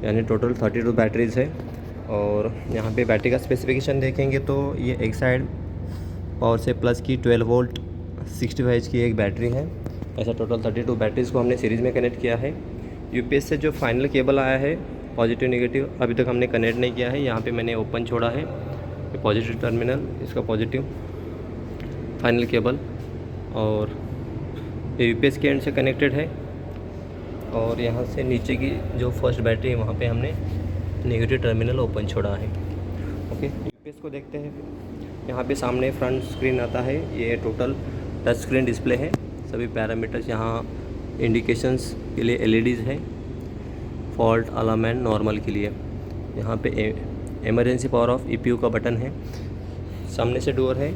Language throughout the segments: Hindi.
यानी टोटल 32 बैटरीज़ है। और यहाँ पे बैटरी का स्पेसिफिकेशन देखेंगे तो ये एक साइड पावर से प्लस की 12 वोल्ट 65 एच की एक बैटरी है। ऐसा टोटल 32 बैटरीज़ को हमने सीरीज़ में कनेक्ट किया है। यूपीएस से जो फाइनल केबल आया है पॉजिटिव नेगेटिव अभी तक हमने कनेक्ट नहीं किया है। यहाँ पे मैंने ओपन छोड़ा है, ये पॉजिटिव टर्मिनल, इसका पॉजिटिव फाइनल केबल, और ये यूपीएस के एंड से कनेक्टेड है। और यहाँ से नीचे की जो फर्स्ट बैटरी है वहाँ पे हमने नेगेटिव टर्मिनल ओपन छोड़ा है। ओके, यूपीएस को देखते हैं। यहाँ पे सामने फ्रंट स्क्रीन आता है, ये टोटल टच स्क्रीन डिस्प्ले है। सभी पैरामीटर्स यहाँ इंडिकेशंस के लिए एलईडीज़ है, फॉल्ट, अलार्म एंड नॉर्मल के लिए। यहाँ पे इमरजेंसी पावर ऑफ ईपीयू का बटन है। सामने से डोर है,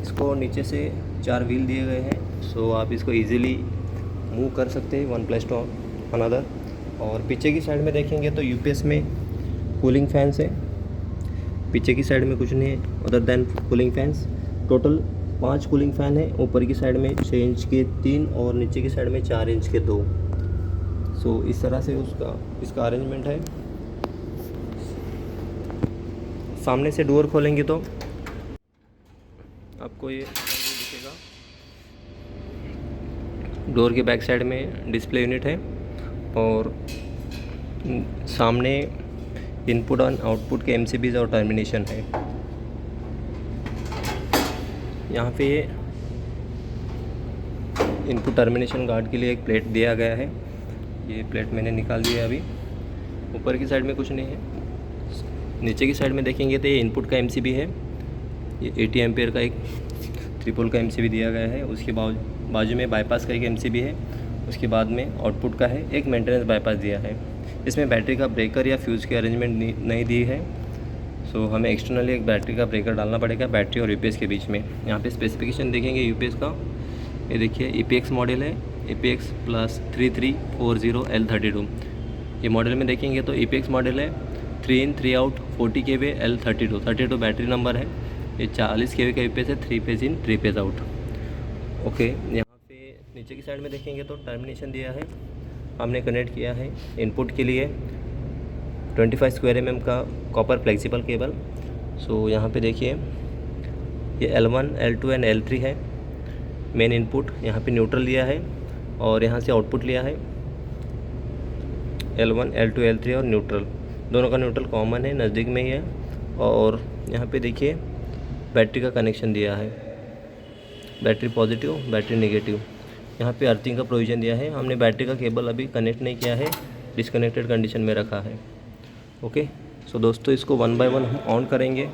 इसको नीचे से 4 व्हील दिए गए हैं, सो आप इसको इजीली मूव कर सकते हैं वन प्लेस टू अनदर। और पीछे की साइड में देखेंगे तो यूपीएस में कूलिंग फैंस है। पीछे की साइड में कुछ नहीं है other than cooling fans. Total 5 cooling fan है। ऊपर की साइड में 6 इंच के 3 और नीचे की साइड में 4 इंच के 2। सो इस तरह से इसका अरेंजमेंट है। सामने से डोर खोलेंगे तो आपको ये दिखेगा। डोर के बैक साइड में डिस्प्ले यूनिट है और सामने इनपुट और आउटपुट के एमसीबीज़ और टर्मिनेशन है। यहाँ पे इनपुट टर्मिनेशन गार्ड के लिए एक प्लेट दिया गया है, ये प्लेट मैंने निकाल दिया अभी। ऊपर की साइड में कुछ नहीं है। नीचे की साइड में देखेंगे तो ये इनपुट का एमसीबी है, ये 80 एम्पियर का एक 3 पोल का एमसीबी दिया गया है। उसके बाजू में बाईपास का एक एमसीबी है। उसके बाद में आउटपुट का है, एक मेंटेनेंस बाईपास दिया है। इसमें बैटरी का ब्रेकर या फ्यूज़ की अरेंजमेंट नहीं दी है, सो हमें एक्सटर्नली एक बैटरी का ब्रेकर डालना पड़ेगा बैटरी और यूपीएस के बीच में। यहाँ पे स्पेसिफिकेशन देखेंगे यूपीएस का, ये देखिए ईपीएक्स मॉडल है, ईपीएक्स प्लस 3340L32। ये मॉडल में देखेंगे तो ईपीएक्स मॉडल है 3 in 3 out 40 kW L32 battery number है। ये 40 kW का यूपीएस है, 3 phase in 3 phase out. Okay, यहाँ पे नीचे की साइड में देखेंगे तो टर्मिनेशन दिया है, हमने कनेक्ट किया है इनपुट के लिए 25 स्क्वायर mm का कॉपर फ्लेक्सिबल केबल। सो यहाँ पे देखिए ये L1, L2 एंड L3 है मेन इनपुट। यहाँ पे न्यूट्रल लिया है और यहाँ से आउटपुट लिया है L1, L2, L3 और न्यूट्रल, दोनों का न्यूट्रल कॉमन है, नज़दीक में ही है। और यहाँ पे देखिए बैटरी का कनेक्शन दिया है, बैटरी पॉजिटिव, बैटरी नेगेटिव। यहाँ पे अर्थिंग का प्रोविज़न दिया है। हमने बैटरी का केबल अभी कनेक्ट नहीं किया है, डिसकनेक्टेड कंडीशन में रखा है। ओके, सो दोस्तों इसको 1 बाय 1 हम ऑन करेंगे।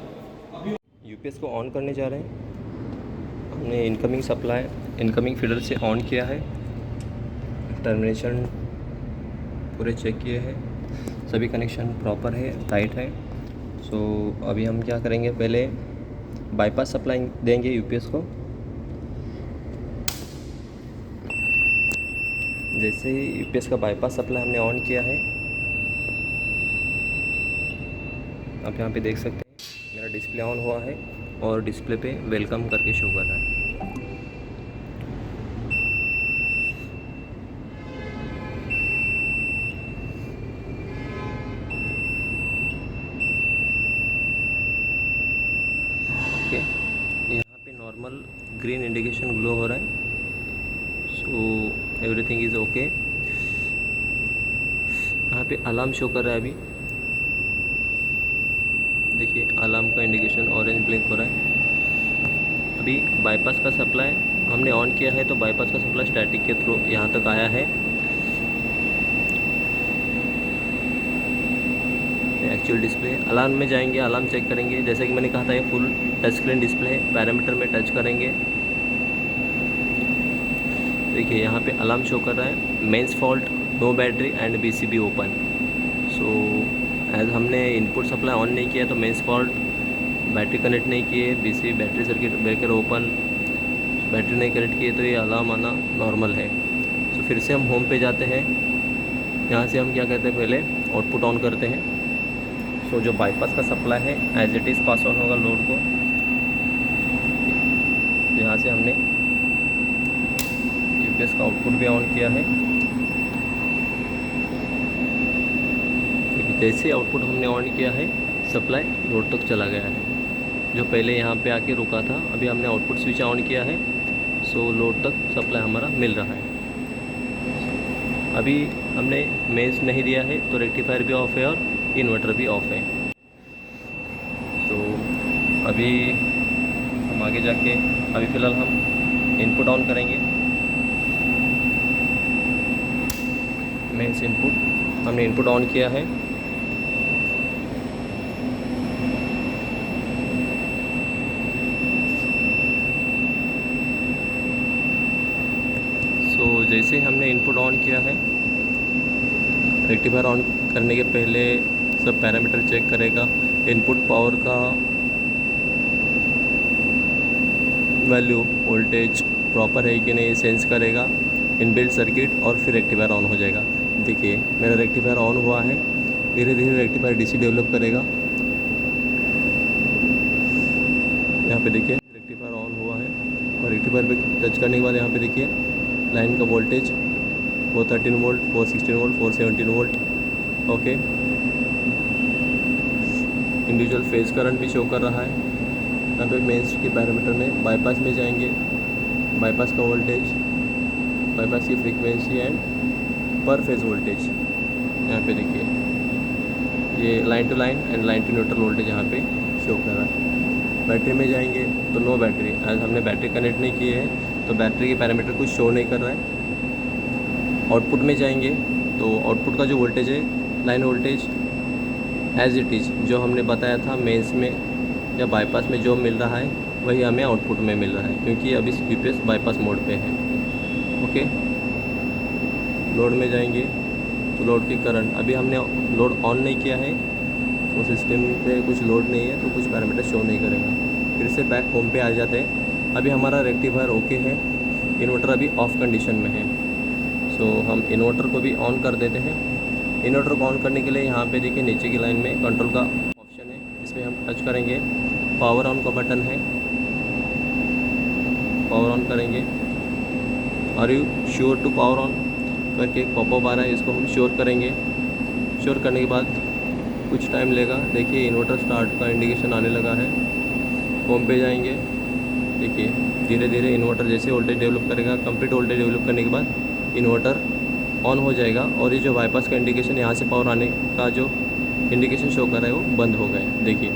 यूपीएस को ऑन करने जा रहे हैं। हमने इनकमिंग सप्लाई इनकमिंग फीडर से ऑन किया है, टर्मिनेशन पूरे चेक किए हैं, सभी कनेक्शन प्रॉपर है, टाइट है। सो अभी हम क्या करेंगे, पहले बाईपास सप्लाई देंगे यूपीएस को। जैसे ही यूपीएस का बाईपास सप्लाई हमने ऑन किया है, आप यहाँ पे देख सकते हैं मेरा डिस्प्ले ऑन हुआ है और डिस्प्ले पे वेलकम करके शो कर रहा है। ओके, यहाँ पे नॉर्मल ग्रीन इंडिकेशन ग्लो हो रहा है, सो एवरीथिंग इज़ ओके। यहाँ पे अलार्म शो कर रहा है। अभी देखिए अलार्म का इंडिकेशन ऑरेंज ब्लिंक हो रहा है। अभी बाईपास का सप्लाई हमने ऑन किया है, तो बाईपास का सप्लाई स्टैटिक के थ्रू यहाँ तक आया है। एक्चुअल डिस्प्ले, अलार्म में जाएंगे, अलार्म चेक करेंगे। जैसे कि मैंने कहा था ये फुल टच स्क्रीन डिस्प्ले है, पैरामीटर में टच करेंगे। देखिए यहाँ पे अलार्म शो कर रहा है, mains fault, no battery and BCB open. So as हमने इनपुट सप्लाई ऑन नहीं किया तो मेंस फॉल्ट, बैटरी कनेक्ट नहीं किए, BCB battery circuit breaker open, battery नहीं कनेक्ट किए, तो ये अलार्म आना नॉर्मल है। तो फिर से हम होम पे जाते हैं। यहाँ से हम क्या कहते हैं, पहले आउटपुट ऑन करते हैं। सो जो बाईपास का सप्लाई है as it is pass on होगा लोड को। तो यहाँ से हमने यूपीएस का आउटपुट भी ऑन किया है। जैसे आउटपुट हमने ऑन किया है सप्लाई लोड तक चला गया है। जो पहले यहाँ पे आके रुका था, अभी हमने आउटपुट स्विच ऑन किया है, सो लोड तक सप्लाई हमारा मिल रहा है। अभी हमने मेंस नहीं दिया है तो रेक्टिफायर भी ऑफ है और इन्वर्टर भी ऑफ है। तो अभी हम आगे जाके अभी फ़िलहाल हम इनपुट ऑन करेंगे। मेंस इनपुट हमने इनपुट ऑन किया है। तो जैसे हमने इनपुट ऑन किया है, रेक्टिफायर ऑन करने के पहले सब पैरामीटर चेक करेगा। इनपुट पावर का वैल्यू, वोल्टेज प्रॉपर है कि नहीं सेंस करेगा इनबिल्ट सर्किट, और फिर रेक्टिफायर ऑन हो जाएगा। देखिए मेरा रेक्टिफायर ऑन हुआ है, धीरे धीरे रेक्टिफायर डीसी डेवलप करेगा। यहाँ पे देखिए रेक्टिफायर ऑन हुआ है और रेक्टिफायर पे टच करने के बाद यहाँ पे देखिए लाइन का voltage 413 volt, 416 volt, 417 volt. Okay, individual phase current भी शो कर रहा है। यहाँ पे मेंस के पैरामीटर में बाईपास में जाएंगे, बाईपास का वोल्टेज, बाईपास की frequency and per phase voltage. यहाँ पे देखिए ये line to line and line to neutral voltage यहाँ पे शो कर रहा है। बैटरी में जाएंगे तो नो बैटरी, आज हमने बैटरी कनेक्ट नहीं किए हैं तो बैटरी के पैरामीटर कुछ शो नहीं कर रहा है। आउटपुट में जाएंगे तो आउटपुट का जो वोल्टेज है, line voltage as it is जो हमने बताया था मेंस में या बाईपास में जो मिल रहा है वही हमें आउटपुट में मिल रहा है, क्योंकि अभी यूपीएस बाईपास मोड पे है। ओके, लोड में जाएंगे तो लोड की करंट, अभी हमने लोड ऑन नहीं किया है तो सिस्टम पे कुछ लोड नहीं है तो कुछ पैरामीटर शो नहीं करेगा। फिर से बैक होम पे आ जाते हैं। अभी हमारा रेक्टिफायर ओके है, इन्वर्टर अभी ऑफ कंडीशन में है। सो हम इन्वर्टर को भी ऑन कर देते हैं। इन्वर्टर को ऑन करने के लिए यहाँ पे देखिए नीचे की लाइन में कंट्रोल का ऑप्शन है, इसमें हम टच करेंगे। पावर ऑन का बटन है, पावर ऑन करेंगे। Are you sure to power on करके एक पॉपअप आ रहा है, इसको हम श्योर करेंगे। श्योर करने के बाद कुछ टाइम लेगा। देखिए इन्वर्टर स्टार्ट का इंडिकेशन आने लगा है। होम पे जाएंगे, देखिए धीरे धीरे इन्वर्टर जैसे वोल्टेज डेवलप करेगा, कंप्लीट वोल्टेज डेवलप करने के बाद इन्वर्टर ऑन हो जाएगा और ये जो बाईपास का इंडिकेशन यहाँ से पावर आने का जो इंडिकेशन शो कर रहा है वो बंद हो गया है। देखिए,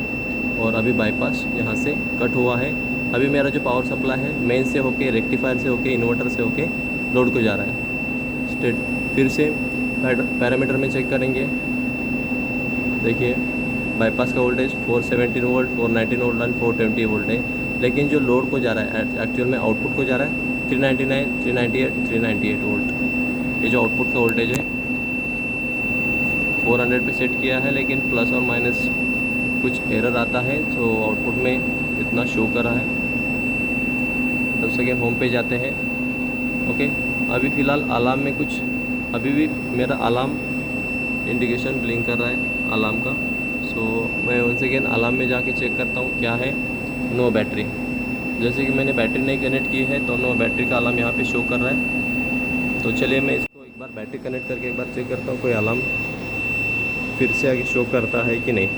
और अभी बाईपास यहाँ से कट हुआ है। अभी मेरा जो पावर सप्लाई है मेन से होके, रेक्टिफायर से होके, इन्वर्टर से होके लोड को जा रहा है। स्टेट फिर से पैरामीटर में चेक करेंगे। देखिए बाईपास का voltage 417 volt, 419 volt and 420 volt है, लेकिन जो लोड को जा रहा है एक्चुअल में आउटपुट को जा रहा है 399, 398, 398 वोल्ट। ये जो आउटपुट का वोल्टेज है 400 पे सेट किया है, लेकिन प्लस और माइनस कुछ एरर आता है तो आउटपुट में इतना शो कर रहा है। तब सेकेंड होम पे जाते हैं। ओके, अभी फ़िलहाल अलार्म में कुछ, अभी भी मेरा अलार्म इंडिकेशन ब्लिंक कर रहा है अलार्म का। सो मैं उनसे अगेन अलार्म में जाके चेक करता हूँ क्या है। नो बैटरी, जैसे कि मैंने बैटरी नहीं कनेक्ट की है तो नो बैटरी का अलार्म यहाँ पे शो कर रहा है। तो चलिए मैं इसको एक बार बैटरी कनेक्ट करके एक बार चेक करता हूँ कोई अलार्म फिर से आगे शो करता है कि नहीं।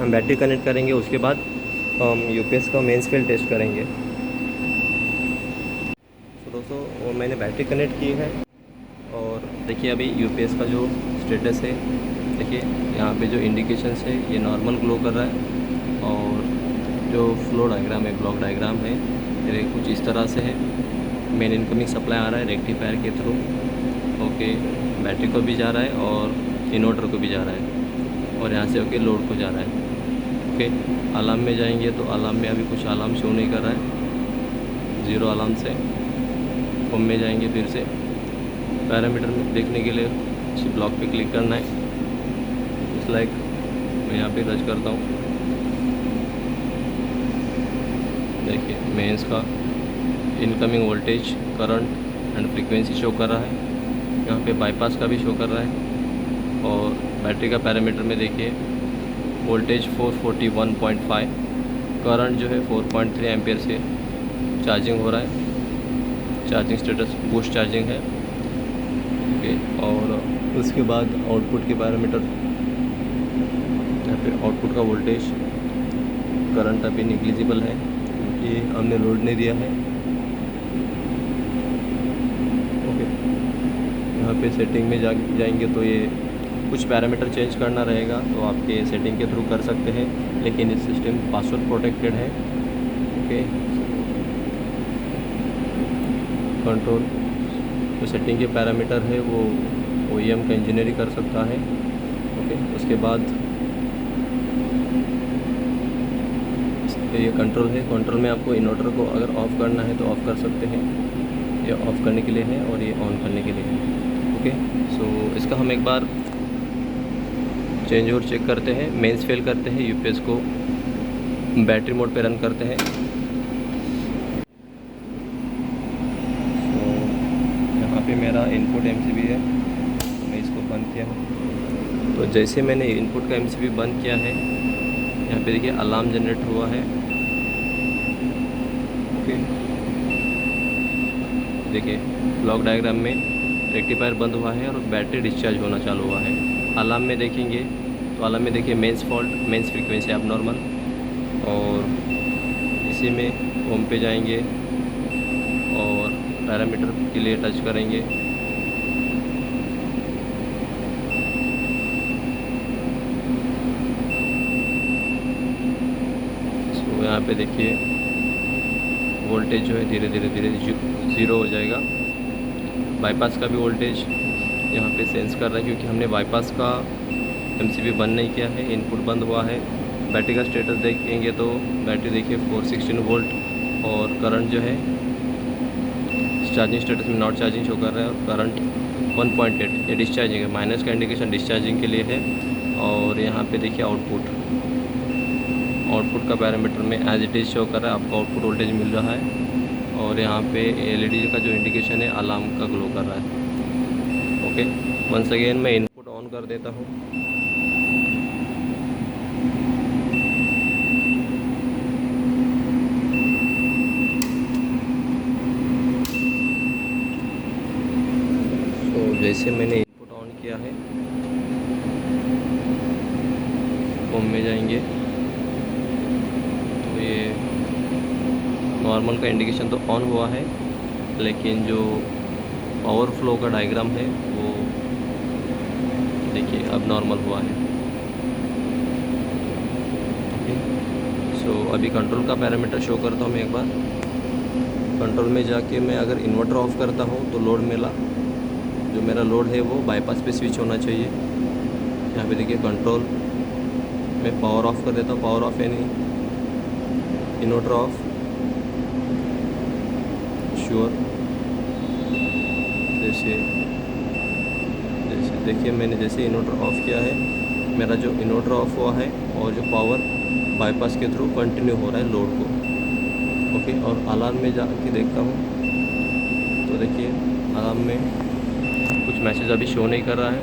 हम बैटरी कनेक्ट करेंगे, उसके बाद हम यूपीएस का मेंस फील्ड टेस्ट करेंगे। तो दोस्तों वो मैंने बैटरी कनेक्ट की है और देखिए अभी यूपीएस का जो स्टेटस है, देखिए यहाँ पे जो इंडिकेशंस है ये नॉर्मल ग्लो कर रहा है और जो फ्लो डायग्राम है, ब्लॉक डायग्राम है, ये कुछ इस तरह से है। मेन इनकमिंग सप्लाई आ रहा है रेक्टिफायर के थ्रू। ओके, बैटरी को भी जा रहा है और इन्वर्टर को भी जा रहा है और यहाँ से ओके लोड को जा रहा है। ओके, अलार्म में जाएंगे तो अलार्म में अभी कुछ अलार्म शो नहीं कर रहा है, ज़ीरो अलार्म से। होम में जाएंगे, फिर से पैरामीटर में देखने के लिए इसी ब्लॉक पे क्लिक करना है। इस लाइक मैं यहाँ पे टच करता हूँ। देखिए मेंस का incoming voltage, current and frequency show कर रहा है। यहाँ पे बाईपास का भी शो कर रहा है और बैटरी का पैरामीटर में देखिए वोल्टेज 441.5, करंट जो है 4.3 एम्पियर से चार्जिंग हो रहा है। चार्जिंग स्टेटस बूस्ट चार्जिंग है। ओके, और उसके बाद आउटपुट के पैरामीटर यहाँ पे आउटपुट का वोल्टेज करंट अभी निग्लिजिबल है क्योंकि हमने लोड नहीं दिया है। ओके, यहाँ पे सेटिंग में जाएंगे तो ये कुछ पैरामीटर चेंज करना रहेगा तो आपके सेटिंग के थ्रू कर सकते हैं, लेकिन ये सिस्टम पासवर्ड प्रोटेक्टेड है। ओके, कंट्रोल जो सेटिंग के पैरामीटर है वो OEM का इंजीनियर ही कर सकता है। ओके, उसके बाद ये कंट्रोल है। कंट्रोल में आपको इन्वर्टर को अगर ऑफ़ करना है तो ऑफ़ कर सकते हैं, ये ऑफ़ करने के लिए है और ये ऑन करने के लिए है। ओके, सो इसका हम एक बार चेंज ओवर चेक करते हैं। मेंस फेल करते हैं, UPS को बैटरी मोड पे रन करते हैं। यहाँ पे मेरा इनपुट MCB है, मैं इसको बंद किया हूँ। तो जैसे मैंने इनपुट का MCB बंद किया है, यहाँ पे देखिए अलार्म जनरेट हुआ है। ओके, देखिए ब्लॉक डायग्राम में रेक्टिफायर बंद हुआ है और बैटरी डिस्चार्ज होना चालू हुआ है। अलार्म में देखेंगे तो अलार्म में देखिए mains fault, mains frequency abnormal, और इसी में होम पे जाएंगे और पैरामीटर के लिए टच करेंगे। सो यहाँ पे देखिए वोल्टेज जो है धीरे धीरे ज़ीरो हो जाएगा। बाईपास का भी वोल्टेज यहाँ पे सेंस कर रहा है क्योंकि हमने बाईपास का MCB बंद नहीं किया है, इनपुट बंद हुआ है। बैटरी का स्टेटस देखेंगे तो बैटरी देखिए 416 वोल्ट और करंट जो है चार्जिंग स्टेटस में नॉट चार्जिंग शो कर रहा है और करंट 1.8 ये डिस्चार्जिंग है। माइनस का इंडिकेशन डिस्चार्जिंग के लिए है। और यहाँ पे देखिए आउटपुट का पैरामीटर में एज इट इज़ शो कर रहा है, आपको आउटपुट वोल्टेज मिल रहा है। और यहाँ पे LED का जो इंडिकेशन है अलार्म का ग्लो कर रहा है। ओके, वंस अगेन मैं इनपुट ऑन कर देता हूँ। तो जैसे मैंने इनपुट ऑन किया है, होम में जाएंगे तो ये नॉर्मल का इंडिकेशन तो ऑन हुआ है, लेकिन जो पावर फ्लो का डायग्राम है वो देखिए अब नॉर्मल हुआ है। ओके, सो अभी कंट्रोल का पैरामीटर शो करता हूँ मैं एक बार। कंट्रोल में जाके मैं अगर इन्वर्टर ऑफ करता हूँ तो लोड मेरा लोड है वो बाईपास पे स्विच होना चाहिए। यहाँ पे देखिए कंट्रोल में पावर ऑफ कर देता हूँ, पावर ऑफ है नहीं, इन्वर्टर ऑफ, श्योर। जैसे देखिए मैंने जैसे इन्वर्टर ऑफ किया है, मेरा जो इन्वर्टर ऑफ हुआ है और जो पावर बाईपास के थ्रू कंटिन्यू हो रहा है लोड को। ओके, और अलार्म में जाके देखता हूँ तो देखिए अलार्म में कुछ मैसेज अभी शो नहीं कर रहा है।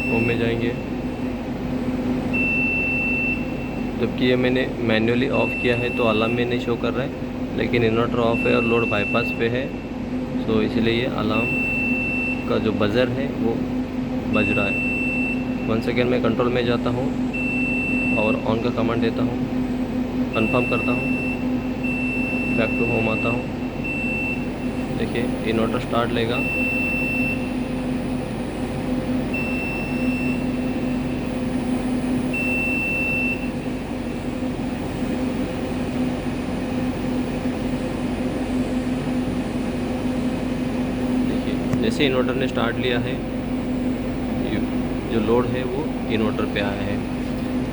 होम में जाएंगे, जबकि ये मैंने मैन्युअली ऑफ़ किया है तो अलार्म में नहीं शो कर रहा है, लेकिन इन्वर्टर ऑफ है और लोड बाईपास पे है, तो इसलिए ये अलार्म का जो बज़र है वो बज रहा है। वन सेकेंड में कंट्रोल में जाता हूँ और ऑन का कमांड देता हूँ, कंफर्म करता हूँ, बैक टू होम आता हूँ। देखिए इन्वर्टर स्टार्ट लेगा, देखिए जैसे इन्वर्टर ने स्टार्ट लिया है जो लोड है वो इन्वर्टर पे आया है।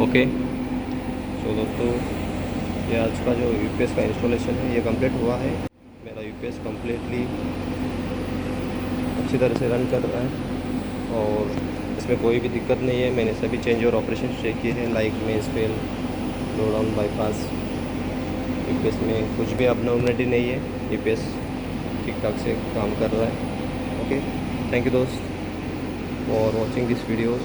ओके, तो दोस्तों ये आज का जो UPS का इंस्टॉलेशन है ये कंप्लीट हुआ है। मेरा UPS कम्प्लीटली अच्छी तरह से रन कर रहा है और इसमें कोई भी दिक्कत नहीं है। मैंने सभी चेंज और ऑपरेशन चेक किए हैं, लाइक मेंस फेल, लो डाउन, बाईपास। UPS में कुछ भी अबनॉर्मलिटी नहीं है, UPS ठीक ठाक से काम कर रहा है। ओके, थैंक यू दोस्त फॉर वॉचिंग दिस वीडियो।